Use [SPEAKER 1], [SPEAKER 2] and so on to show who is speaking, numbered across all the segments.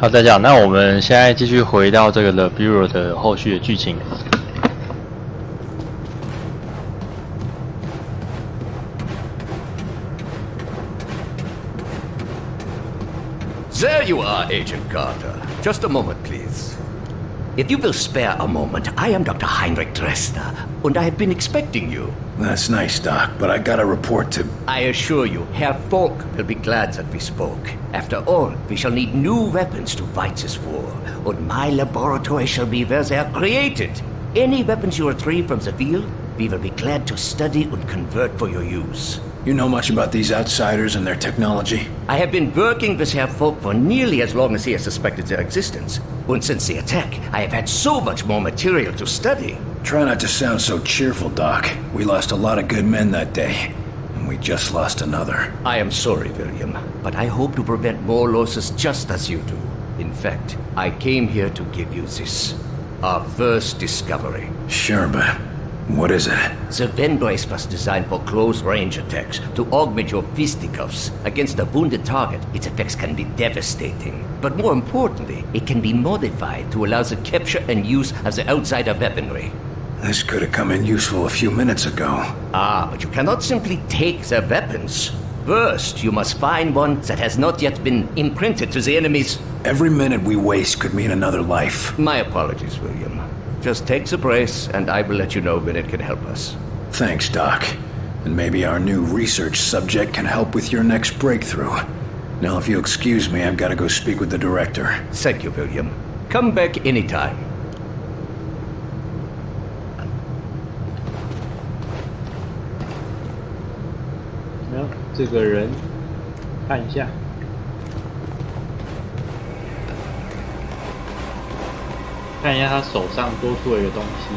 [SPEAKER 1] 好，大家好，那我们现在继续回到这个 The Bureau 的后续的剧情。
[SPEAKER 2] There you are, Agent Carter. Just a moment, please. If you will spare a moment, I am Dr. Heinrich Dresner, and I have been expecting you.
[SPEAKER 3] That's nice, Doc, but I got a report to...
[SPEAKER 2] I assure you, Herr Falk will be glad that we spoke. After all, we shall need new weapons to fight this war, and my laboratory shall be where they are created. Any weapons you retrieve from the field, we will be glad to study and convert for your use.
[SPEAKER 3] You know much about these outsiders and their technology?
[SPEAKER 2] I have been working with Herr Falk for nearly as long as he has suspected their existence. And since the attack, I have had so much more material to study.
[SPEAKER 3] Try not to sound so cheerful, Doc. We lost a lot of good men that day, and we just lost another.
[SPEAKER 2] I am sorry, William, but I hope to prevent more losses just as you do. In fact, I came here to give you this. Our first discovery.
[SPEAKER 3] Sure, but what is it?
[SPEAKER 2] The Venbrace was designed for close-range attacks to augment your fisticuffs. Against a wounded target, its effects can be devastating. But more importantly, it can be modified to allow the capture and use of the outsider weaponry.
[SPEAKER 3] This could have come in useful a few minutes ago.
[SPEAKER 2] Ah, but you cannot simply take their weapons. First, you must find one that has not yet been imprinted to the enemy's...
[SPEAKER 3] Every minute we waste could mean another life.
[SPEAKER 2] My apologies, William. Just take the brace, and I will let you know when it can help us.
[SPEAKER 3] Thanks, Doc. And maybe our new research subject can help with your next breakthrough. Now, if you'll excuse me, I've got to go speak with the director.
[SPEAKER 2] Thank you, William. Come back anytime.
[SPEAKER 1] 没有这个人，看一下。看一下他手上多出了一个东西。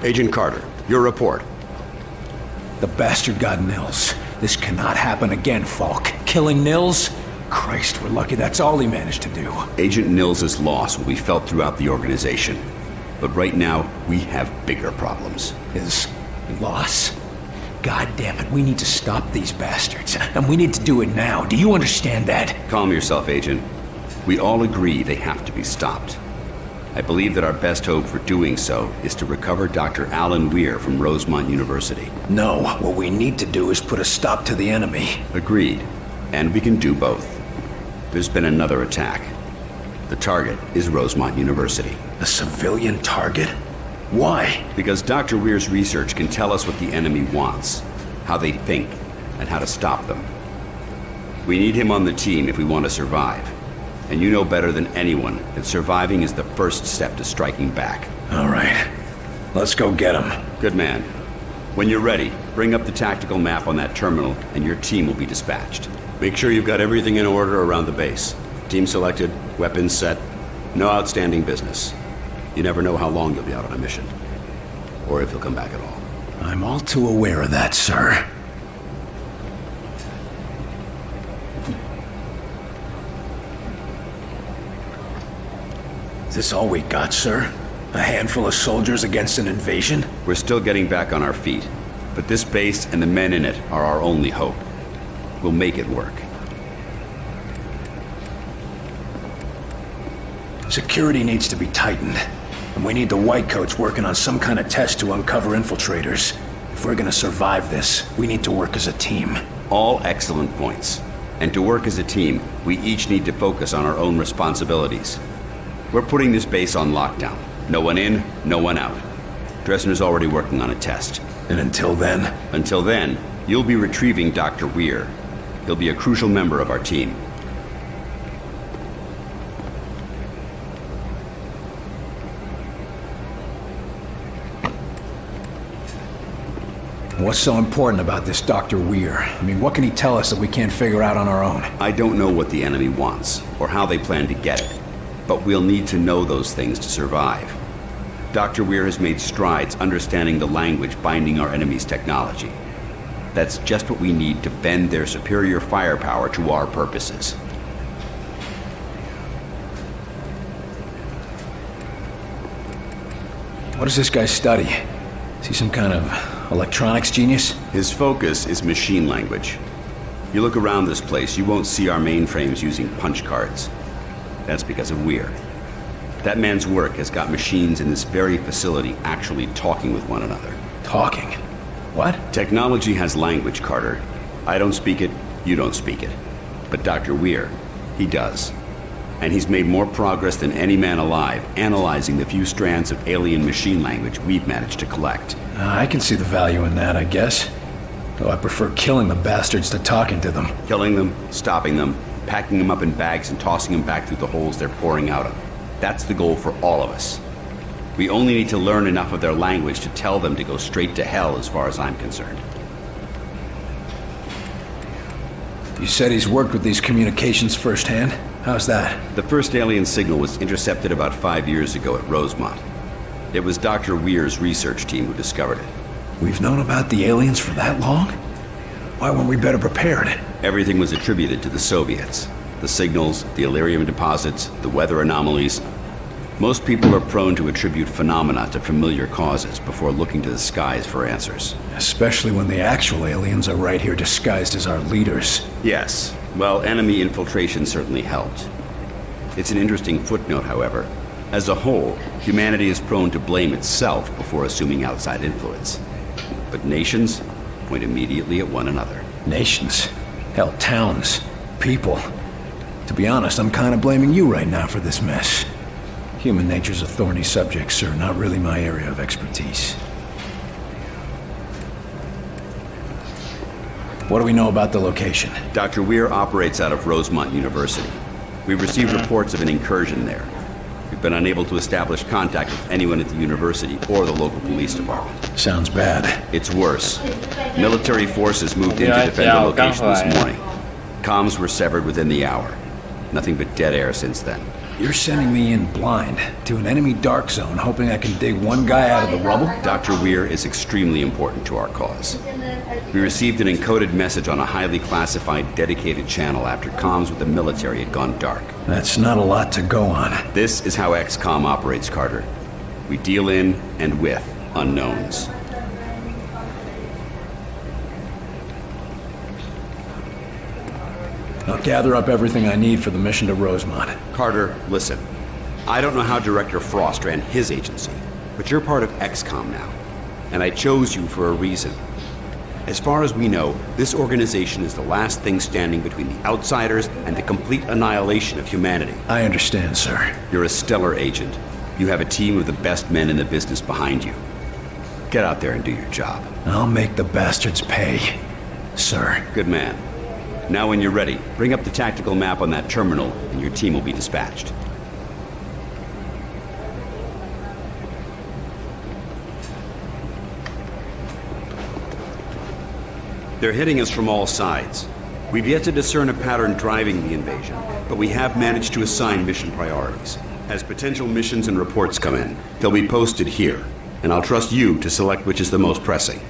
[SPEAKER 4] Agent Carter, your report.
[SPEAKER 3] The bastard got Nils. This cannot happen again, Falk. Killing Nils? Christ, we're lucky that's all he managed to do.
[SPEAKER 4] Agent Nils' loss will be felt throughout the organization. But right now, we have bigger problems.
[SPEAKER 3] His loss? God damn it, we need to stop these bastards. And we need to do it now. Do you understand that?
[SPEAKER 4] Calm yourself, Agent. We all agree they have to be stopped. I believe that our best hope for doing so is to recover Dr. Alan Weir from Rosemont University.
[SPEAKER 3] No, what we need to do is put a stop to the enemy.
[SPEAKER 4] Agreed. And we can do both. There's been another attack. The target is Rosemont University.
[SPEAKER 3] A civilian target? Why?
[SPEAKER 4] Because Dr. Weir's research can tell us what the enemy wants, how they think, and how to stop them. We need him on the team if we want to survive. And you know better than anyone that surviving is the first step to striking back.
[SPEAKER 3] All right. Let's go get him.
[SPEAKER 4] Good man. When you're ready, bring up the tactical map on that terminal and your team will be dispatched. Make sure you've got everything in order around the base. Team selected, weapons set, no outstanding business. You never know how long you'll be out on a mission. Or if you'll come back at all.
[SPEAKER 3] I'm all too aware of that, sir. Is this all we got, sir? A handful of soldiers against an invasion?
[SPEAKER 4] We're still getting back on our feet. But this base and the men in it are our only hope. We'll make it work.
[SPEAKER 3] Security needs to be tightened. And we need the Whitecoats working on some kind of test to uncover infiltrators. If we're gonna survive this, we need to work as a team.
[SPEAKER 4] All excellent points. And to work as a team, we each need to focus on our own responsibilities. We're putting this base on lockdown. No one in, no one out. Dresner's already working on a test.
[SPEAKER 3] And until then?
[SPEAKER 4] Until then, you'll be retrieving Dr. Weir. He'll be a crucial member of our team.
[SPEAKER 3] What's so important about this Dr. Weir? I mean, what can he tell us that we can't figure out on our own?
[SPEAKER 4] I don't know what the enemy wants, or how they plan to get it. But we'll need to know those things to survive. Dr. Weir has made strides understanding the language binding our enemy's technology. That's just what we need to bend their superior firepower to our purposes.
[SPEAKER 3] What does this guy study? Is he some kind of electronics genius?
[SPEAKER 4] His focus is machine language. You look around this place, you won't see our mainframes using punch cards. That's because of Weir. That man's work has got machines in this very facility actually talking with one another.
[SPEAKER 3] Talking? What?
[SPEAKER 4] Technology has language, Carter. I don't speak it, you don't speak it. But Dr. Weir, he does. And he's made more progress than any man alive, analyzing the few strands of alien machine language we've managed to collect.
[SPEAKER 3] I can see the value in that, I guess. Though I prefer killing the bastards to talking to them.
[SPEAKER 4] Killing them, stopping them, packing them up in bags and tossing them back through the holes they're pouring out of. That's the goal for all of us. We only need to learn enough of their language to tell them to go straight to hell as far as I'm concerned.
[SPEAKER 3] You said he's worked with these communications firsthand? How's that?
[SPEAKER 4] The first alien signal was intercepted about 5 years ago at Rosemont. It was Dr. Weir's research team who discovered it.
[SPEAKER 3] We've known about the aliens for that long? Why weren't we better prepared?
[SPEAKER 4] Everything was attributed to the Soviets. The signals, the Illyrium deposits, the weather anomalies. Most people are prone to attribute phenomena to familiar causes before looking to the skies for answers.
[SPEAKER 3] Especially when the actual aliens are right here disguised as our leaders.
[SPEAKER 4] Yes. Well, enemy infiltration certainly helped. It's an interesting footnote, however. As a whole, humanity is prone to blame itself before assuming outside influence. But nations point immediately at one another.
[SPEAKER 3] Nations? Hell, towns. People. To be honest, I'm kind of blaming you right now for this mess. Human nature's a thorny subject, sir. Not really my area of expertise. What do we know about the location?
[SPEAKER 4] Dr. Weir operates out of Rosemont University. We've received reports of an incursion there. We've been unable to establish contact with anyone at the university or the local police department.
[SPEAKER 3] Sounds bad.
[SPEAKER 4] It's worse. Military forces moved in to defend the location this morning. Comms were severed within the hour. Nothing but dead air since then.
[SPEAKER 3] You're sending me in blind to an enemy dark zone, hoping I can dig one guy out of the rubble?
[SPEAKER 4] Dr. Weir is extremely important to our cause. We received an encoded message on a highly classified, dedicated channel after comms with the military had gone dark.
[SPEAKER 3] That's not a lot to go on.
[SPEAKER 4] This is how XCOM operates, Carter. We deal in and with unknowns.
[SPEAKER 3] I'll gather up everything I need for the mission to Rosemont.
[SPEAKER 4] Carter, listen. I don't know how Director Frost ran his agency, but you're part of XCOM now. And I chose you for a reason. As far as we know, this organization is the last thing standing between the outsiders and the complete annihilation of humanity.
[SPEAKER 3] I understand, sir.
[SPEAKER 4] You're a stellar agent. You have a team of the best men in the business behind you. Get out there and do your job.
[SPEAKER 3] I'll make the bastards pay, sir.
[SPEAKER 4] Good man. Now when you're ready, bring up the tactical map on that terminal and your team will be dispatched. They're hitting us from all sides. We've yet to discern a pattern driving the invasion, but we have managed to assign mission priorities. As potential missions and reports come in, they'll be posted here, and I'll trust you to select which is the most pressing.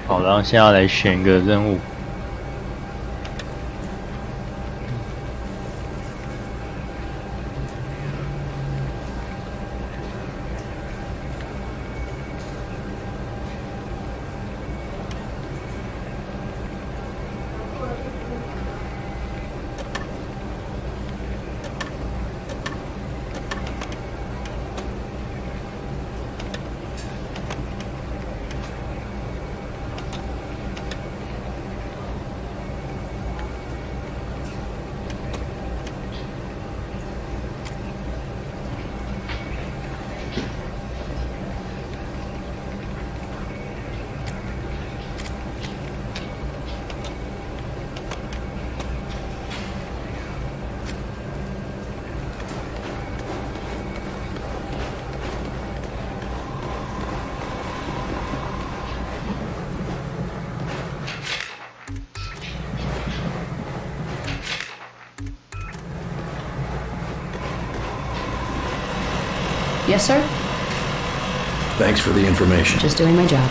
[SPEAKER 1] 好，然后现在要来选个任务。
[SPEAKER 5] Yes, sir?
[SPEAKER 3] Thanks for the information.
[SPEAKER 5] Just doing my job.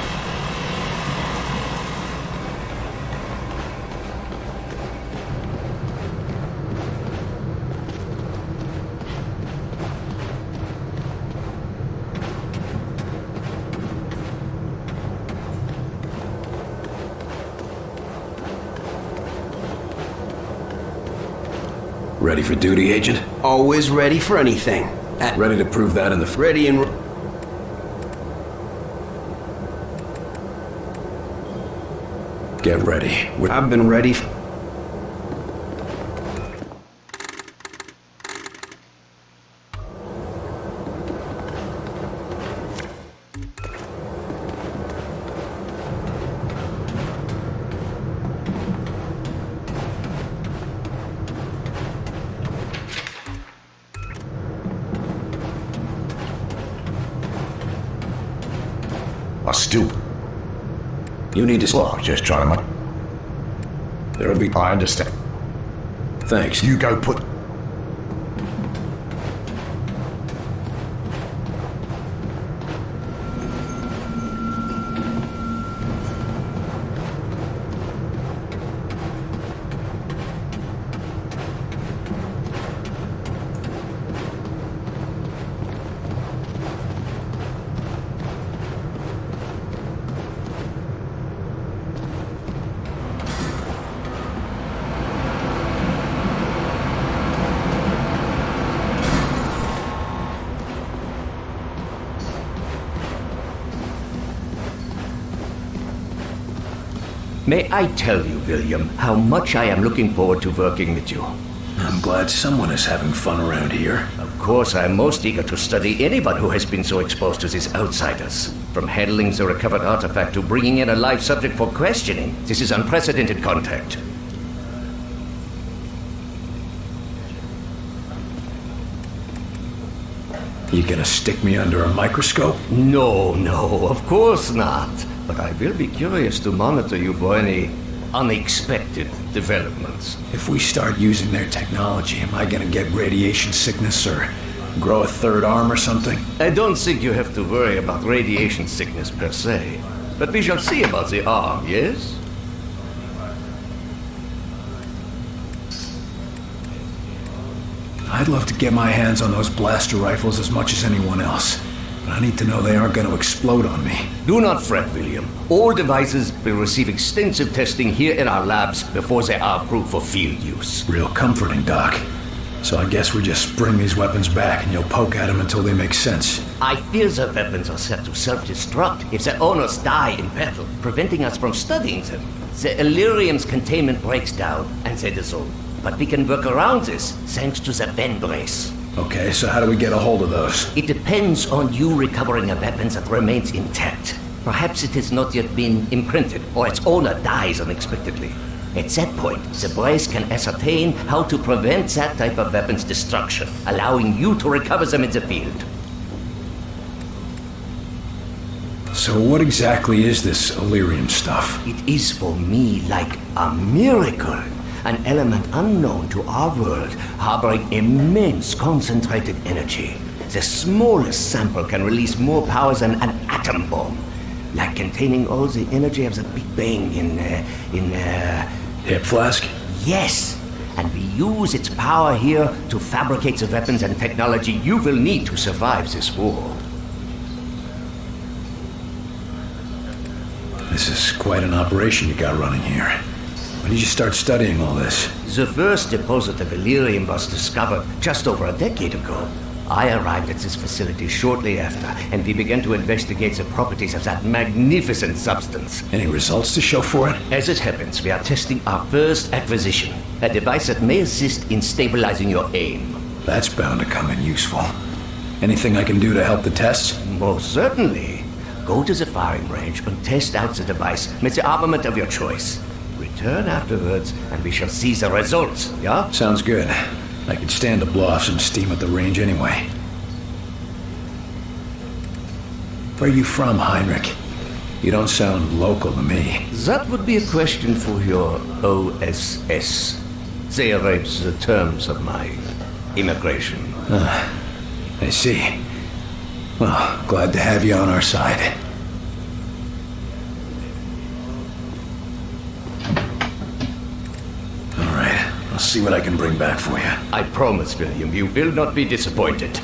[SPEAKER 3] Ready for duty, Agent?
[SPEAKER 5] Always ready for anything.
[SPEAKER 3] Ready to prove that in the...
[SPEAKER 5] Ready and...
[SPEAKER 3] Get ready.
[SPEAKER 5] I've been ready.
[SPEAKER 3] You need to...
[SPEAKER 6] Well, just trying to...
[SPEAKER 3] There'll be...
[SPEAKER 6] I understand.
[SPEAKER 3] Thanks.
[SPEAKER 6] You go put...
[SPEAKER 2] May I tell you, William, how much I am looking forward to working with you.
[SPEAKER 3] I'm glad someone is having fun around here.
[SPEAKER 2] Of course, I am most eager to study anyone who has been so exposed to these outsiders. From handling the recovered artifact to bringing in a live subject for questioning, this is unprecedented contact.
[SPEAKER 3] You gonna stick me under a microscope?
[SPEAKER 2] No, of course not. But I will be curious to monitor you for any unexpected developments.
[SPEAKER 3] If we start using their technology, am I gonna get radiation sickness or grow a third arm or something?
[SPEAKER 2] I don't think you have to worry about radiation sickness per se. But we shall see about the arm, yes?
[SPEAKER 3] I'd love to get my hands on those blaster rifles as much as anyone else. But I need to know they aren't going to explode on me.
[SPEAKER 2] Do not fret, William. All devices will receive extensive testing here in our labs before they are approved for field use.
[SPEAKER 3] Real comforting, Doc. So I guess we just bring these weapons back and you'll poke at them until they make sense.
[SPEAKER 2] I fear the weapons are set to self-destruct if their owners die in battle, preventing us from studying them. The Illyrium's containment breaks down and they dissolve. But we can work around this thanks to the Ben brace.
[SPEAKER 3] Okay, so how do we get a hold of those?
[SPEAKER 2] It depends on you recovering a weapon that remains intact. Perhaps it has not yet been imprinted, or its owner dies unexpectedly. At that point, the brace can ascertain how to prevent that type of weapon's destruction, allowing you to recover them in the field.
[SPEAKER 3] So what exactly is this Illyrium stuff?
[SPEAKER 2] It is for me like a miracle. An element unknown to our world, harboring immense concentrated energy. The smallest sample can release more power than an atom bomb, like containing all the energy of the Big Bang in
[SPEAKER 3] Hip flask?
[SPEAKER 2] Yes, and we use its power here to fabricate the weapons and technology you will need to survive this war.
[SPEAKER 3] This is quite an operation you got running here. When did you start studying all this?
[SPEAKER 2] The first deposit of Illyrium was discovered just over a decade ago. I arrived at this facility shortly after, and we began to investigate the properties of that magnificent substance.
[SPEAKER 3] Any results to show for it?
[SPEAKER 2] As it happens, we are testing our first acquisition, a device that may assist in stabilizing your aim.
[SPEAKER 3] That's bound to come in useful. Anything I can do to help the tests?
[SPEAKER 2] Most certainly. Go to the firing range and test out the device with the armament of your choice. Return afterwards, and we shall see the results, yeah?
[SPEAKER 3] Sounds good. I could stand to blow off some steam at the range anyway. Where are you from, Heinrich? You don't sound local to me.
[SPEAKER 2] That would be a question for your OSS. They arrange the terms of my immigration.
[SPEAKER 3] I see. Well, glad to have you on our side. I'll see what I can bring back for you.
[SPEAKER 2] I promise, William, you will not be disappointed.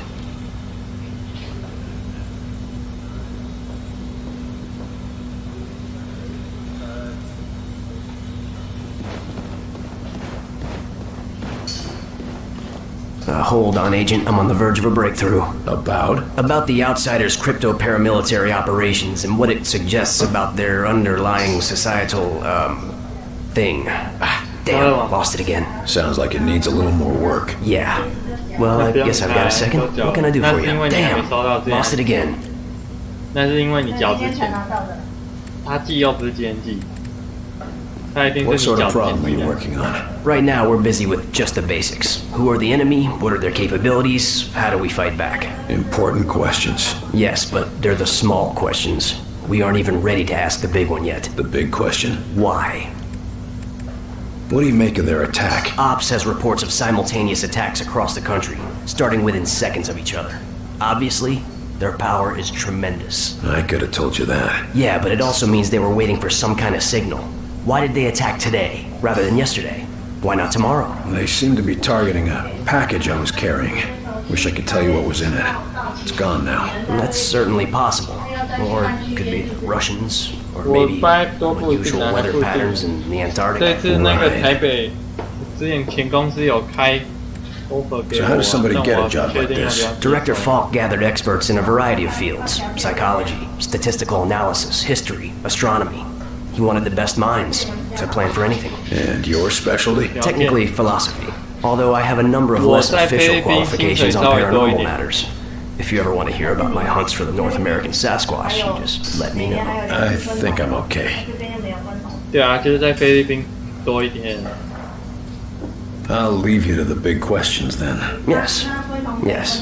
[SPEAKER 5] Hold on, Agent. I'm on the verge of a breakthrough.
[SPEAKER 3] About?
[SPEAKER 5] About the Outsiders' crypto paramilitary operations and what it suggests about their underlying societal, thing. Damn, lost it again.
[SPEAKER 3] Sounds like it needs a little more work.
[SPEAKER 5] Yeah. Well, I guess I've got a second. What can I do for you? Damn, lost it again.
[SPEAKER 1] 那是因为你缴之前，他寄又不是今天寄，他一定是
[SPEAKER 3] What
[SPEAKER 1] 你
[SPEAKER 3] sort
[SPEAKER 1] 缴
[SPEAKER 3] of
[SPEAKER 1] 之
[SPEAKER 3] problem are
[SPEAKER 1] 前
[SPEAKER 3] you
[SPEAKER 1] 寄的。
[SPEAKER 3] working on?
[SPEAKER 5] Right now, we're busy with just the basics. Who are the enemy? What are their capabilities? How do we fight back?
[SPEAKER 3] Important questions.
[SPEAKER 5] Yes, but they're the small questions. We aren't even ready to ask the big one yet.
[SPEAKER 3] The big question.
[SPEAKER 5] Why?
[SPEAKER 3] What do you make of their attack?
[SPEAKER 5] Ops has reports of simultaneous attacks across the country, starting within seconds of each other. Obviously, their power is tremendous.
[SPEAKER 3] I could have told you that.
[SPEAKER 5] Yeah, but it also means they were waiting for some kind of signal. Why did they attack today, rather than yesterday? Why not tomorrow?
[SPEAKER 3] They seem to be targeting a package I was carrying. Wish I could tell you what was in it. It's gone now.
[SPEAKER 5] That's certainly possible. Or it could be the Russians, or maybe unusual weather patterns in the
[SPEAKER 1] 这
[SPEAKER 5] Antarctica.
[SPEAKER 1] 次那个台北，之前前公司有开 offer 给
[SPEAKER 3] So
[SPEAKER 1] 我
[SPEAKER 3] how
[SPEAKER 1] 啊，
[SPEAKER 3] does somebody
[SPEAKER 1] 但
[SPEAKER 3] get
[SPEAKER 1] 我
[SPEAKER 3] a
[SPEAKER 1] 要
[SPEAKER 3] job
[SPEAKER 1] 确
[SPEAKER 3] like
[SPEAKER 1] 定要
[SPEAKER 3] this?
[SPEAKER 1] 不要。
[SPEAKER 5] Director Falk gathered experts in a variety of fields: psychology, statistical analysis, history, astronomy. He wanted the best minds to plan for anything.
[SPEAKER 3] And your specialty?
[SPEAKER 5] Technically, philosophy. Although I have a number of less official qualifications on paranormal matters. If you ever want to hear about my hunts for the North American Sasquatch, you just let me know.
[SPEAKER 3] I think I'm okay.
[SPEAKER 1] 对啊，就是在菲律宾多一点。
[SPEAKER 3] I'll leave you to the big questions then.
[SPEAKER 5] Yes. Yes.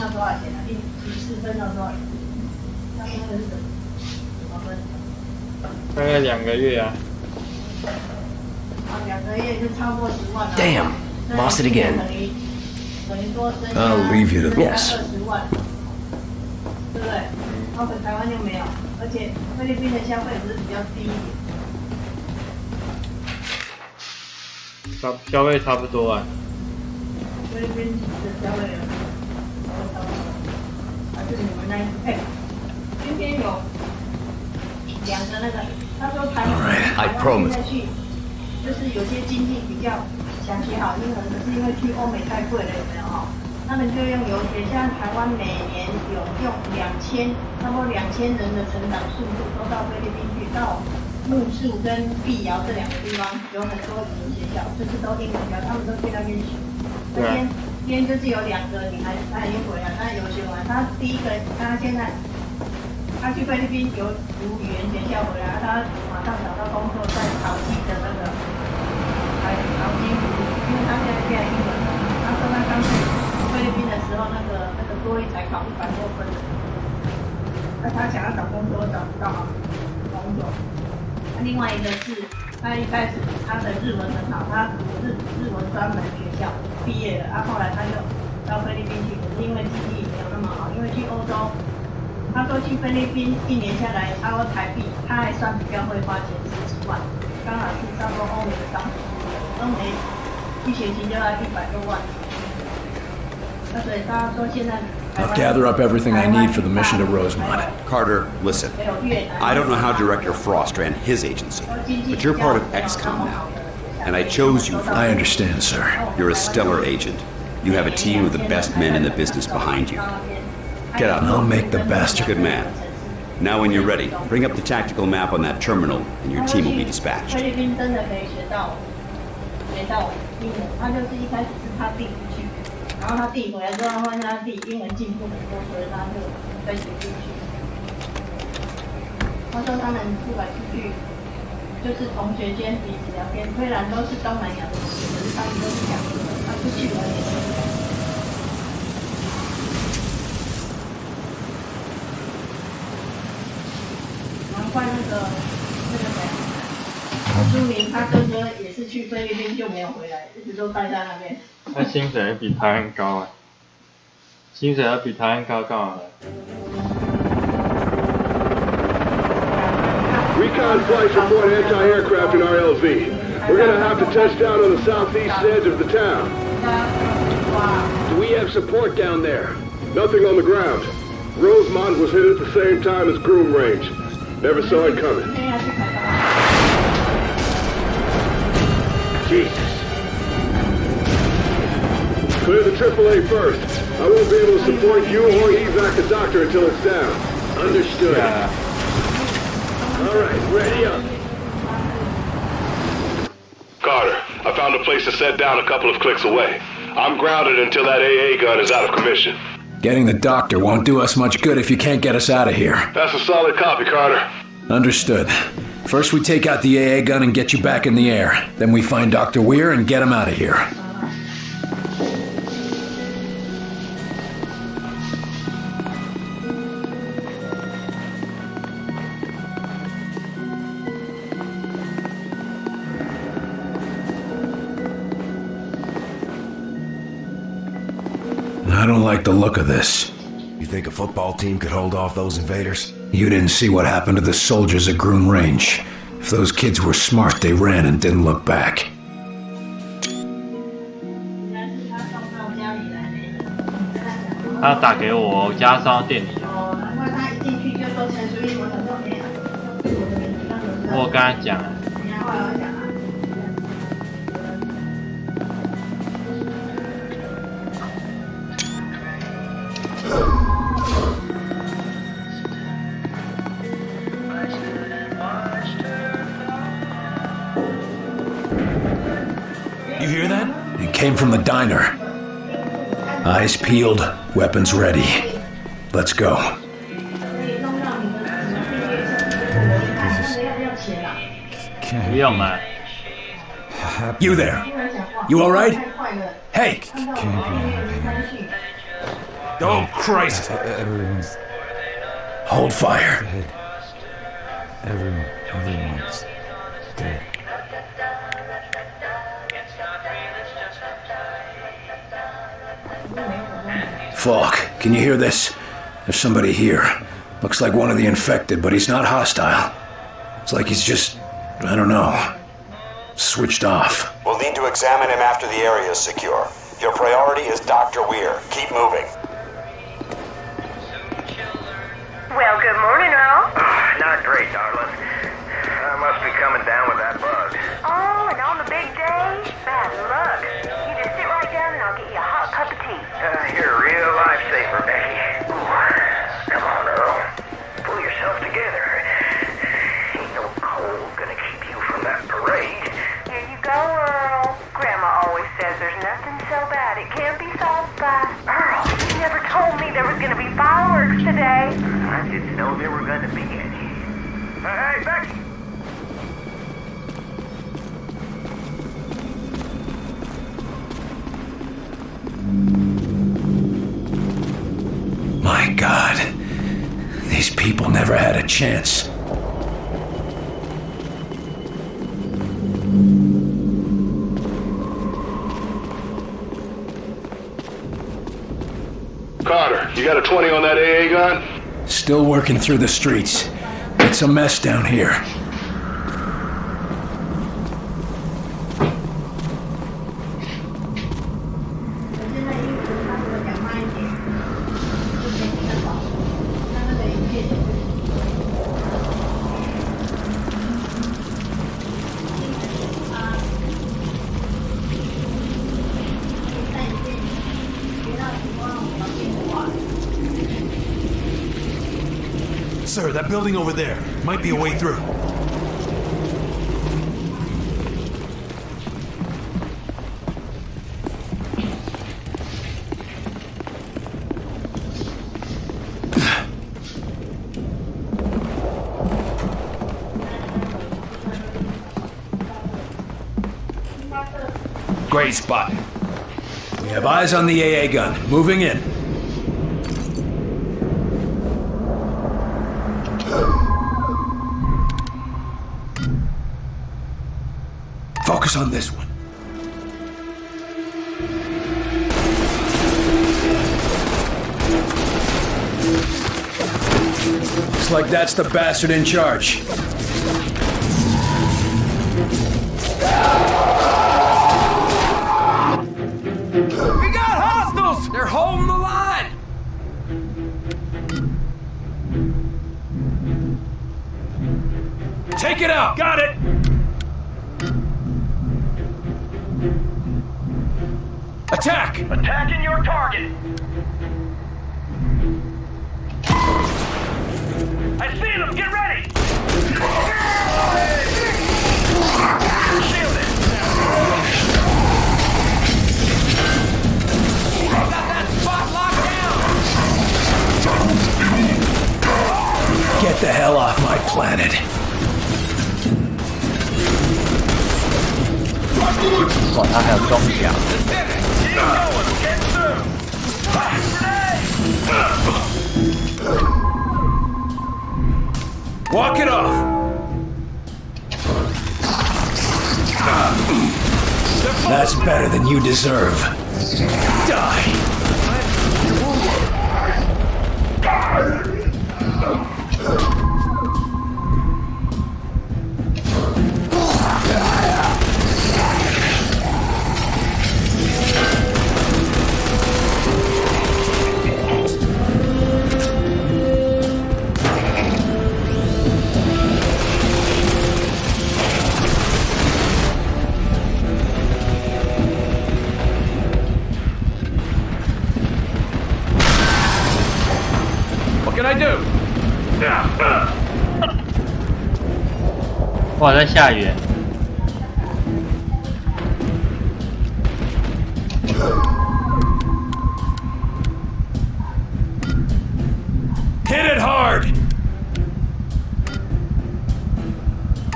[SPEAKER 1] 大概2个月啊。
[SPEAKER 5] Damn. Lost it again.
[SPEAKER 3] I'll leave you to the...
[SPEAKER 5] Yes.
[SPEAKER 6] 对不对？澳门、台湾就没有，而且菲律宾的消费不是比较低一点。
[SPEAKER 1] 消费差不多啊。
[SPEAKER 6] 菲律宾的消费有差不多，还是你们那哎，今天有2个那个，他说台湾现在去，就是有些经济比较想学好英文，可是因为去欧美太贵了，有没有哈？他们就用游学，像台湾每年有用差不多2000人的成长速度都到菲律宾去，到木树跟碧瑶这2个地方有很多语言学校，就是都英文学校，他们都去那边学。那天就是有2个女孩子，她已经回来，她有学完。她第一个，她现在她去菲律宾有读语言学校回来，她马上找到工作，在淘气的那个淘金服务，因为她现在变英文了。她说她刚去菲律宾的时候，那个多益才考100多分，那她想要找工作找不到好工作。另外一个是，她一开始她的日文很好，她读日文专门学校毕业了，后来她就到菲律宾去，可是因为经济没有那么好，因为去欧洲，她说去菲律宾1年下来，差不多台币，她还算比较会花钱，10几万，刚好是差不多欧美的商品，欧美一学期就要100多万。
[SPEAKER 3] I'll gather up everything I need for the mission to Rosemont.
[SPEAKER 4] Carter, listen. I don't know how Director Frost ran his agency, but you're part of XCOM now. And I chose you for...
[SPEAKER 3] I understand, sir.
[SPEAKER 4] You're a stellar agent. You have a team of the best men in the business behind you. Get out.
[SPEAKER 3] I'll make the best.
[SPEAKER 4] Good man. Now when you're ready, bring up the tactical map on that terminal, and your team will be dispatched.
[SPEAKER 6] 然后他弟回来之后，发现他弟英文进步很多，所以他就再学进去。他说他们出来出去，就是同学间彼此聊天，虽然都是东南亚的同学，可是他们都是讲英文，他出去了也是。难怪那个谁，朱明他哥哥也是去菲律宾就没有回来，一直都待在那边。
[SPEAKER 1] 他薪水比台湾高啊，薪水要比台湾高干嘛？
[SPEAKER 7] Recon flights report anti-aircraft in RLV. We're gonna have to touch down on the southeast edge of the town. Do we have support down there? Nothing on the ground. Rosemont was hit at the same time as Groom Range. Never saw it coming. Jesus. Clear the AAA first. I won't be able to support you or evac the doctor until it's down. Understood. All right, ready up. Carter, I found a place to set down a couple of clicks away. I'm grounded until that AA gun is out of commission.
[SPEAKER 3] Getting the doctor won't do us much good if you can't get us out of here.
[SPEAKER 7] That's a solid copy, Carter.
[SPEAKER 3] Understood. First we take out the AA gun and get you back in the air. Then we find Dr. Weir and get him out of here. I don't like the look of this.
[SPEAKER 8] You think a football team could hold off those invaders?
[SPEAKER 3] You didn't see what happened to the soldiers at Groom Range. If those kids were smart, they ran and didn't look back.
[SPEAKER 1] 他打给我，我家上店里。我跟他讲。
[SPEAKER 8] You hear that?
[SPEAKER 3] It came from the diner. Eyes peeled, weapons ready. Let's go. You there? You all right? Hey!
[SPEAKER 8] Oh, Christ!
[SPEAKER 9] Everyone's
[SPEAKER 3] Hold fire.
[SPEAKER 9] dead. Everyone's dead.
[SPEAKER 3] Falk, can you hear this? There's somebody here. Looks like one of the infected, but he's not hostile. It's like he's just, I don't know, switched off.
[SPEAKER 10] We'll need to examine him after the area is secure. Your priority is Dr. Weir. Keep moving.
[SPEAKER 11] Well, good morning, Earl.
[SPEAKER 12] Not great, darling. I must be coming down with that bug.
[SPEAKER 11] Oh, and on the big day? Bad luck. You just sit right down and I'll get you a hot cup of tea.
[SPEAKER 12] You're a real lifesaver, Becky. Come on, Earl. Pull yourself together. Ain't no cold gonna keep you from that parade.
[SPEAKER 11] Here you go, Earl. Grandma always says there's nothing so bad it can't be solved by. Earl, you never told me there was gonna be fireworks today.
[SPEAKER 12] I didn't know there were gonna be any. Hey, Becky!
[SPEAKER 3] My God. These people never had a chance.
[SPEAKER 7] Carter, you got a 20 on that AA gun?
[SPEAKER 3] Still working through the streets. It's a mess down here.
[SPEAKER 8] Sir, that building over there might be a way through.
[SPEAKER 3] Great spot. We have eyes on the AA gun. Moving in. Focus on this one. Looks like that's the bastard in charge.
[SPEAKER 5] We got hostiles! They're holding the line!
[SPEAKER 3] Take it out! Got it! attack!
[SPEAKER 12] Attacking your target! I see them! Get ready! Shield it!
[SPEAKER 2] Got that spot locked down!
[SPEAKER 3] Get the hell off my planet.
[SPEAKER 13] 哇，他还有装甲。
[SPEAKER 3] Walk it off! That's better than you deserve. Die!
[SPEAKER 12] What can I do?
[SPEAKER 1] 哇，在下雨。
[SPEAKER 3] Hit it hard!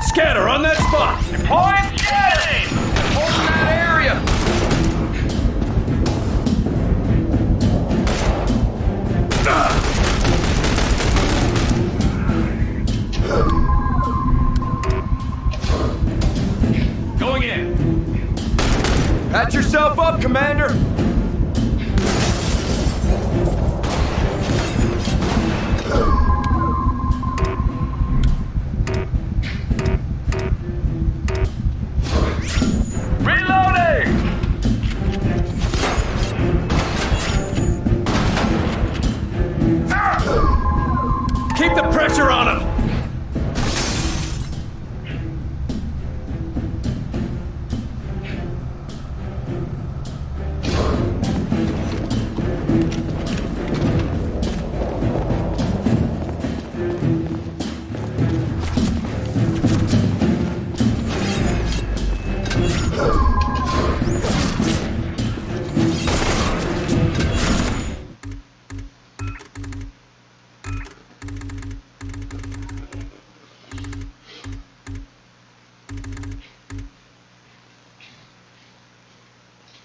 [SPEAKER 3] Scatter on that spot!
[SPEAKER 12] Deploying scanning! Holding that area!
[SPEAKER 3] Going in! Patch yourself up, Commander!
[SPEAKER 12] Reloading!
[SPEAKER 3] Keep the pressure on him!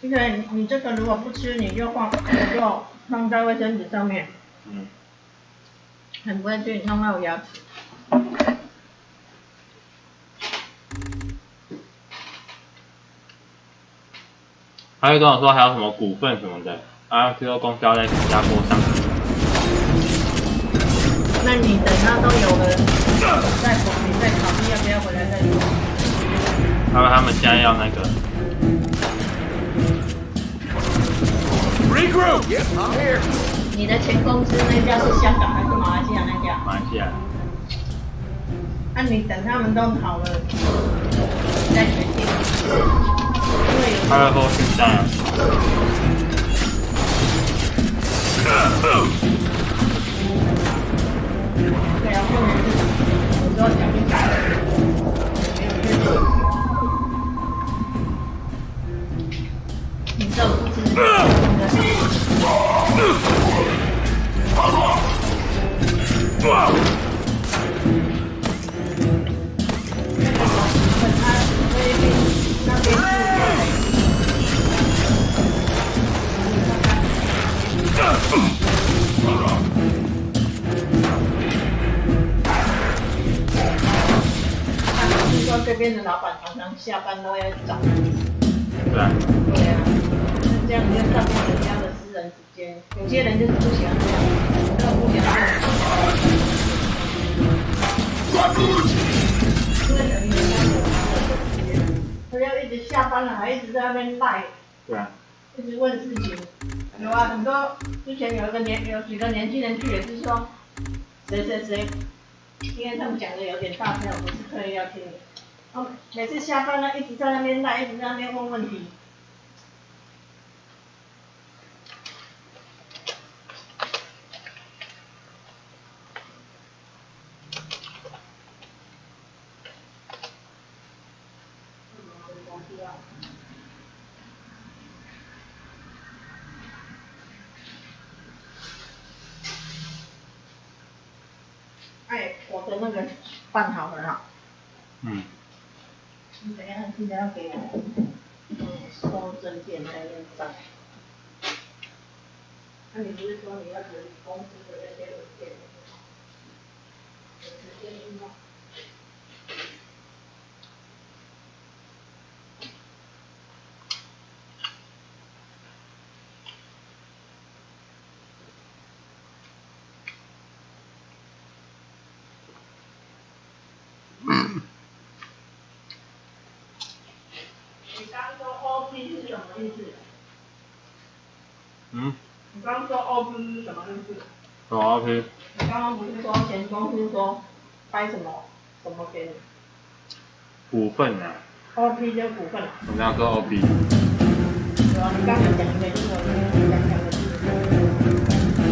[SPEAKER 6] 因为你这个如果不吃，你就放在卫生纸上面，很不会去弄到牙齿。
[SPEAKER 1] 还有跟我说还有什么股份什么的，最后公交在新加坡上。
[SPEAKER 6] 那你等它都有了，再考虑要不要回来再说。
[SPEAKER 1] 他们现在要那个。
[SPEAKER 3] Regroup! Yep, I'm here.
[SPEAKER 6] 你的前公司那家是香港还是马来西亚那家？
[SPEAKER 1] 马来西亚。
[SPEAKER 6] 那你等他们都好了，再决定。因为有。
[SPEAKER 1] 他会后续上。
[SPEAKER 6] 对啊，后面是有时候想去改，没有确定。你这不是。 听说这边的老板常常下班都要找。
[SPEAKER 1] 对啊。
[SPEAKER 6] 对啊，那这样你就占用人家的私人时间。有些人就是不喜欢这样，根本不喜欢这样。因为等于人家有私人时间，他要一直下班了还一直在那边赖。
[SPEAKER 1] 对啊。
[SPEAKER 6] 一直问事情，有啊，很多之前有几个年轻人去也是说，谁，因为他们讲的有点大声，我不是刻意要听的。每次下班了，一直在那边赖，一直在那边问问题。哎，我的那个饭好很好。
[SPEAKER 1] 嗯。
[SPEAKER 6] 你等一下记得要给我收证件在那上。那你不是说你要整理公司的那些文件？直接用吗？你刚说 OP 是什么意思？
[SPEAKER 1] 嗯？
[SPEAKER 6] 你刚刚说 OP 是什么意思？
[SPEAKER 1] 什么 OP？
[SPEAKER 6] 你刚刚不是说前公司说开什么给你？
[SPEAKER 1] 股份啊。
[SPEAKER 6] OP 就是股份啊。
[SPEAKER 1] 我刚刚说 OP。
[SPEAKER 6] 有啊，你刚才讲一个英文，讲两个字。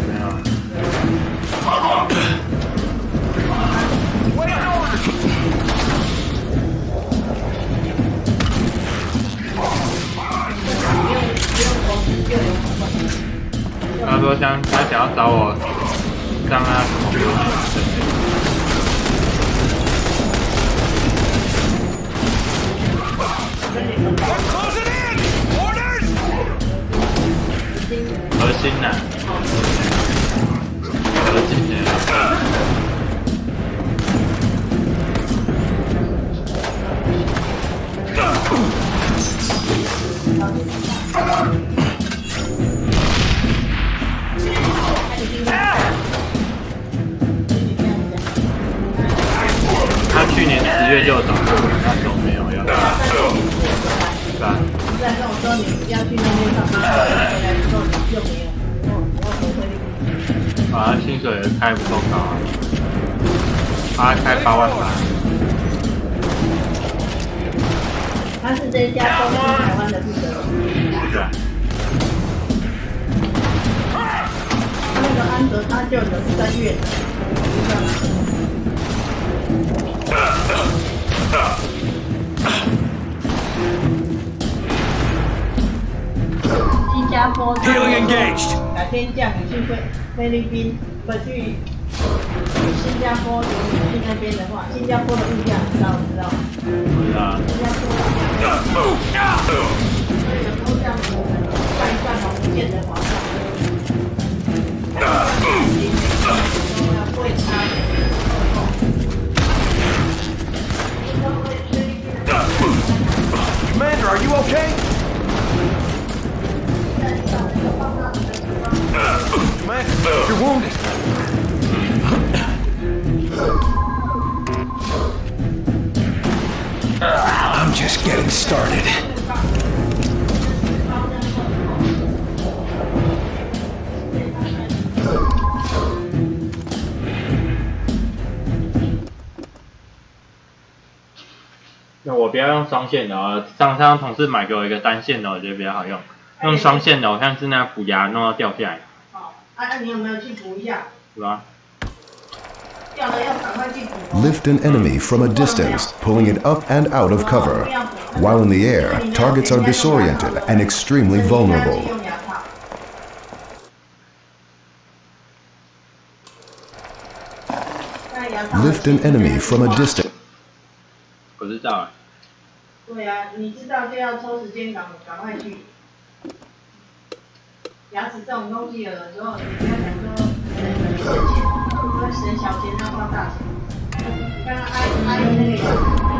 [SPEAKER 1] 没有。他说他想要找我让他什么核心呐，核心的。他去年10月就有找过我，那时候没有要。是吧？
[SPEAKER 6] 不然跟我说你要去那边上班，回来之后又没有，我回馈。
[SPEAKER 1] 他薪水也开不够高啊，他开8万8。
[SPEAKER 6] 他是这家公司台湾的负责人。
[SPEAKER 1] 是啊。
[SPEAKER 6] 那个安德他就有3月，新加坡改天叫你去菲律宾，不去新加坡，你去那边的话，新加坡的物价你知道吗？
[SPEAKER 1] 知道。
[SPEAKER 6] 新加坡的物价，所以有时候这样子算一算哦，不见得划算。
[SPEAKER 3] Commander, are you okay? Commander, you're wounded. I'm just getting started.
[SPEAKER 1] 那我不要用双线的哦，上同事买给我一个单线的，我觉得比较好用。用双线的，我看是那补牙弄到掉下来。
[SPEAKER 6] 好，那你有没有去补一下？
[SPEAKER 1] 是吧？
[SPEAKER 6] 掉了要赶快去补。
[SPEAKER 14] Lift an enemy from a distance, pulling it up and out of cover. While in the air, targets are disoriented and extremely vulnerable. Lift an enemy from a distance.
[SPEAKER 1] 我知道了。
[SPEAKER 6] 对啊，你知道就要抽时间赶快去。牙齿这种东西有的时候，你不要讲说省小钱，要花大钱。刚刚阿姨那个。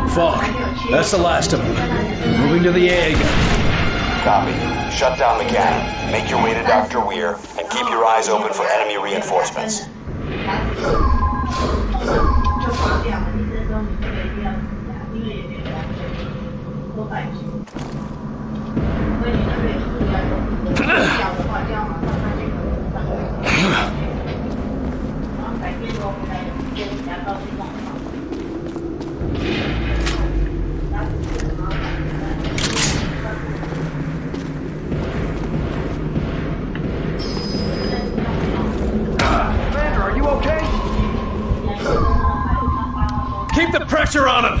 [SPEAKER 3] Fuck, that's the last of them. Moving to the A again.
[SPEAKER 10] Copy. Shut down the cannon. Make your way to Dr. Weir, and keep your eyes open for enemy reinforcements.
[SPEAKER 6] 就拔掉了，医生说你这个一定要因为也没有完全都带去，所以你那个也是出来掉的话，就要马上拿去上位，然后改变说回来跟牙膏去弄好。
[SPEAKER 3] Commander, are you okay? Keep the pressure on him!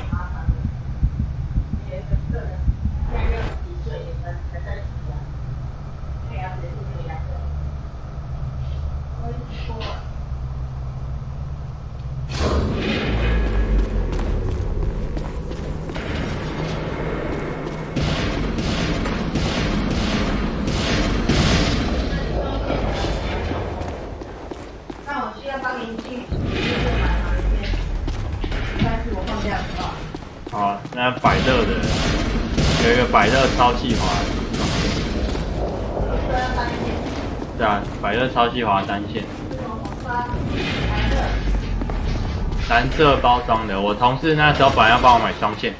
[SPEAKER 1] 有一个百乐超细滑。对啊，百乐超细滑单线。蓝色包装的，我同事那时候本来要帮我买双线，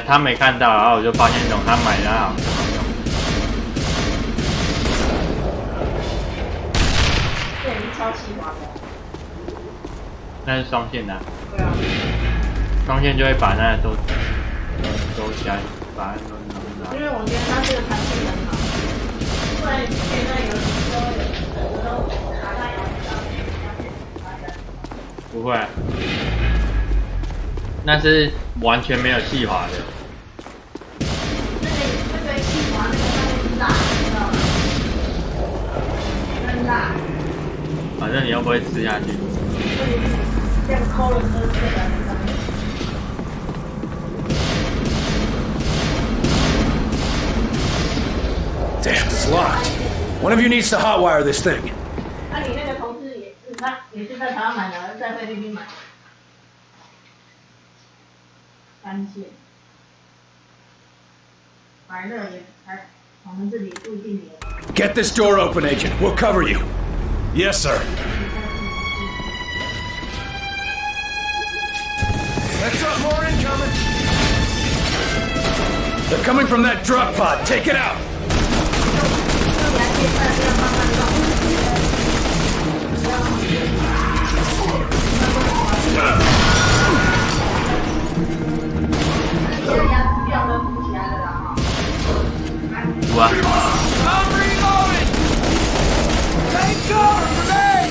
[SPEAKER 1] 他没看到，然后我就发现他买的好像很好用。
[SPEAKER 6] 这也是超细滑的。
[SPEAKER 1] 那是双线的、啊。
[SPEAKER 6] 对啊。
[SPEAKER 1] 双线就会把那个都起来，把它弄。
[SPEAKER 6] 因为我觉得它这个弹性很好，不然现在有时候都卡在摇上。
[SPEAKER 1] 不会、啊，那是完全没有细滑的。
[SPEAKER 6] 那个细滑那个上面是辣，知道吗？很辣。
[SPEAKER 1] 反正你又不会吃下去。
[SPEAKER 6] 这样抠了都是这个。
[SPEAKER 3] Damn, it's locked. One of you needs to hotwire this thing.
[SPEAKER 6] 那你那个同事也是，他也是在台湾买的，还是在菲律宾买的？单线，百乐也还，我们这里不一定有。
[SPEAKER 3] Get this door open, Agent. We'll cover you.
[SPEAKER 8] Yes, sir.
[SPEAKER 3] Heads up, more incoming. They're coming from that drop pod. Take it out.
[SPEAKER 1] What?
[SPEAKER 3] I'm reloading! Take cover for me!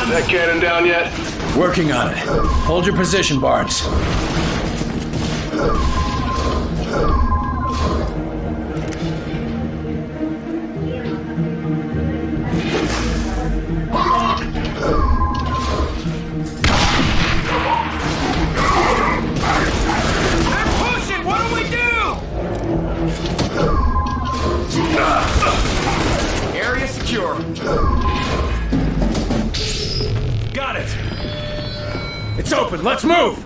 [SPEAKER 7] Is that cannon down yet?
[SPEAKER 3] Working on it. Hold your position, Barnes.
[SPEAKER 8] Area secure.
[SPEAKER 3] Got it. It's open. Let's move.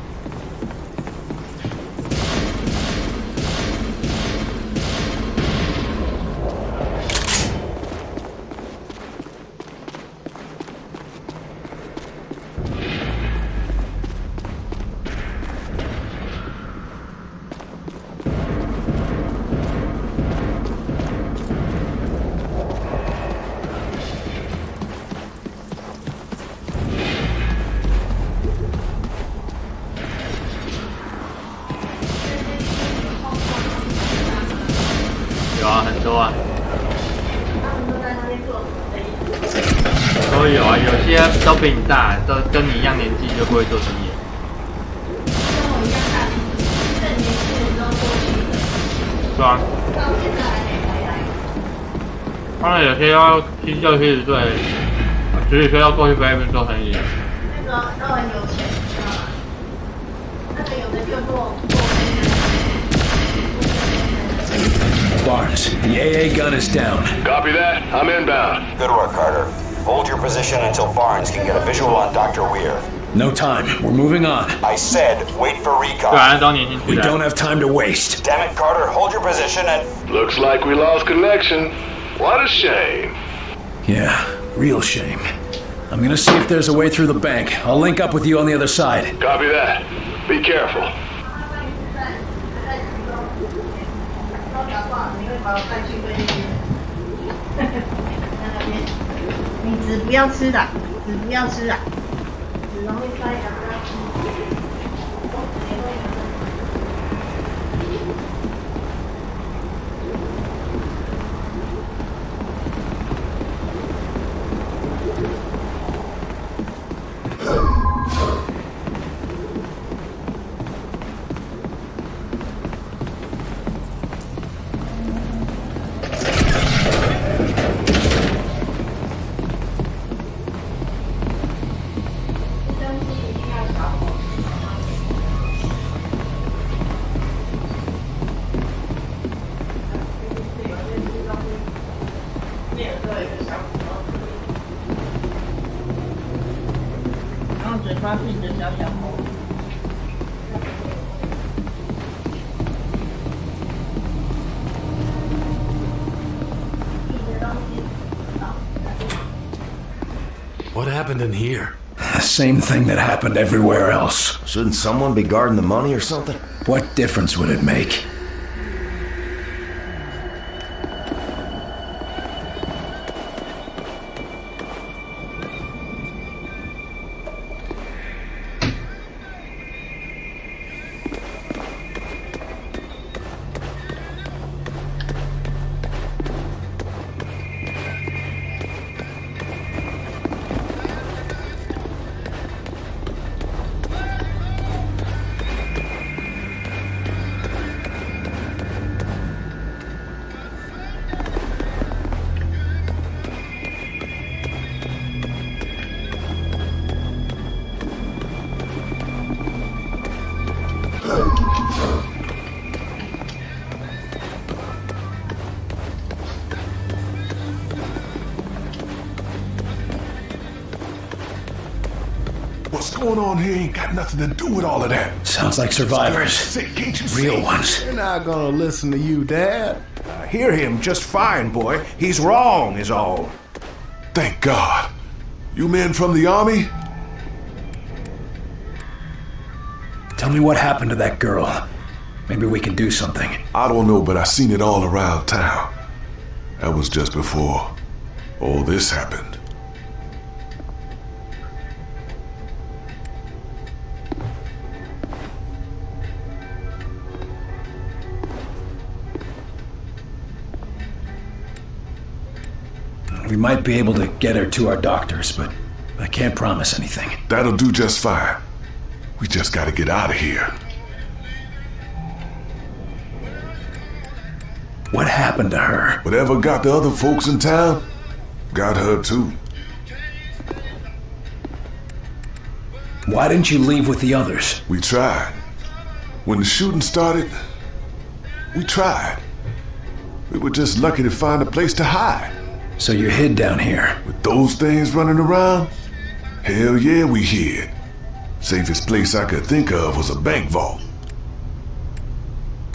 [SPEAKER 1] 都有啊，有些都比你大，都跟你一样年纪就不会做生意。
[SPEAKER 6] 跟我一样大，更年轻的时候过去的。
[SPEAKER 1] 是啊。
[SPEAKER 6] 到现在还没回来。
[SPEAKER 1] 当然有些要70岁，70岁要过去菲律宾做生意。
[SPEAKER 6] 那个都很有钱，知道吗？那个有的就做。
[SPEAKER 3] Barnes, the AA gun is down.
[SPEAKER 7] Copy that. I'm inbound.
[SPEAKER 10] Good work, Carter. Hold your position until Barnes can get a visual on Dr. Weir.
[SPEAKER 3] No time. We're moving on.
[SPEAKER 10] I said wait for recon.
[SPEAKER 3] We don't have time to waste.
[SPEAKER 10] Damn it, Carter. Hold your position and...
[SPEAKER 7] Looks like we lost connection. What a shame.
[SPEAKER 3] Yeah, real shame. I'm gonna see if there's a way through the bank. I'll link up with you on the other side.
[SPEAKER 7] Copy that. Be careful.
[SPEAKER 6] 你纸不要吃的，纸不要吃啊，纸容易塞的，不要吃。
[SPEAKER 8] What happened in here?
[SPEAKER 3] Same thing that happened everywhere else.
[SPEAKER 15] Shouldn't someone be guarding the money or something?
[SPEAKER 3] What difference would it make?
[SPEAKER 8] What's going on here ain't got nothing to do with all of that.
[SPEAKER 3] Sounds like survivors.
[SPEAKER 8] Can't you
[SPEAKER 3] Real
[SPEAKER 8] see?
[SPEAKER 3] ones.
[SPEAKER 15] They're not gonna listen to you, Dad. I hear him just fine, boy. He's wrong, is all.
[SPEAKER 8] Thank God. You men from the army?
[SPEAKER 3] Tell me what happened to that girl. Maybe we can do something.
[SPEAKER 8] I don't know, but I seen it all around town. That was just before all this happened.
[SPEAKER 3] We might be able to get her to our doctors, but I can't promise anything.
[SPEAKER 8] That'll do just fine. We just gotta get out of here.
[SPEAKER 3] What happened to her?
[SPEAKER 8] Whatever got the other folks in town, got her too.
[SPEAKER 3] Why didn't you leave with the others?
[SPEAKER 8] We tried. When the shooting started, we tried. We were just lucky to find a place to hide.
[SPEAKER 3] So you hid down here?
[SPEAKER 8] With those things running around? Hell yeah, we hid. Safest place I could think of was a bank vault.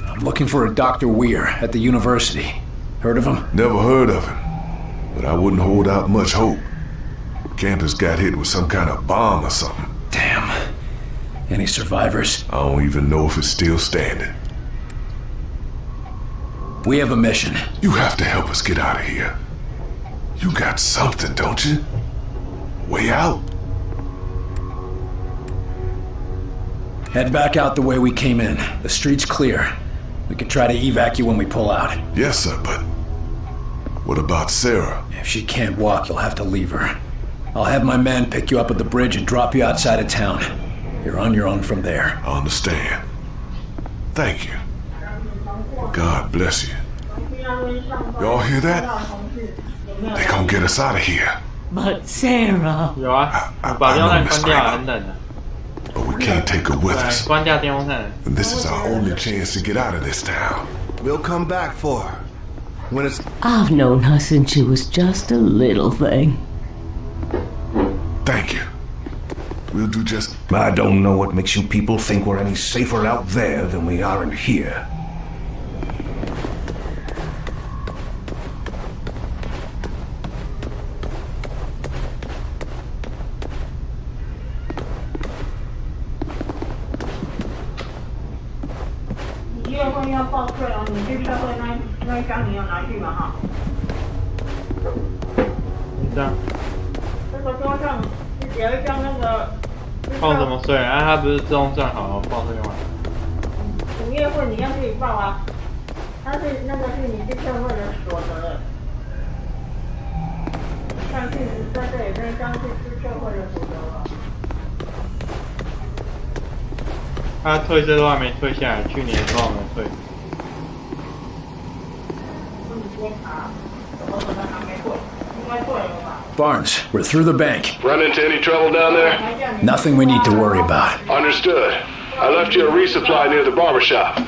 [SPEAKER 3] I'm looking for a Dr. Weir at the university. Heard of him?
[SPEAKER 8] Never heard of him, but I wouldn't hold out much hope. Campus got hit with some kind of bomb or something.
[SPEAKER 3] Damn. Any survivors?
[SPEAKER 8] I don't even know if it's still standing.
[SPEAKER 3] We have a mission.
[SPEAKER 8] You have to help us get out of here. You got something, don't you? Way out?
[SPEAKER 3] Head back out the way we came in. The street's clear. We can try to evac you when we pull out.
[SPEAKER 8] Yes, sir, but what about Sarah?
[SPEAKER 3] If she can't walk, you'll have to leave her. I'll have my man pick you up at the bridge and drop you outside of town. You're on your own from there.
[SPEAKER 8] I understand. Thank you. God bless you. Y'all hear that? They gonna get us out of here.
[SPEAKER 9] But Sarah...
[SPEAKER 1] 有啊，把电风扇关掉，等等的。
[SPEAKER 8] But we can't take her with us.
[SPEAKER 1] 关掉电风扇。
[SPEAKER 8] And this is our only chance to get out of this town.
[SPEAKER 15] We'll come back for her. When it's...
[SPEAKER 9] I've known her since she was just a little thing.
[SPEAKER 8] Thank you. We'll do just...
[SPEAKER 15] I don't know what makes you people think we're any safer out there than we are in here.
[SPEAKER 1] 报什么税啊？他不是自动算好报税吗？
[SPEAKER 6] 五月份你要自己报啊，但是那个是你去社会的所得。上次在这里那张是社会的所得了。
[SPEAKER 1] 他退税都还没退下来，去年都还没退。
[SPEAKER 3] Barnes, we're through the bank.
[SPEAKER 7] Run into any trouble down there?
[SPEAKER 3] Nothing we need to worry about.
[SPEAKER 7] Understood. I left you a resupply near the barber shop.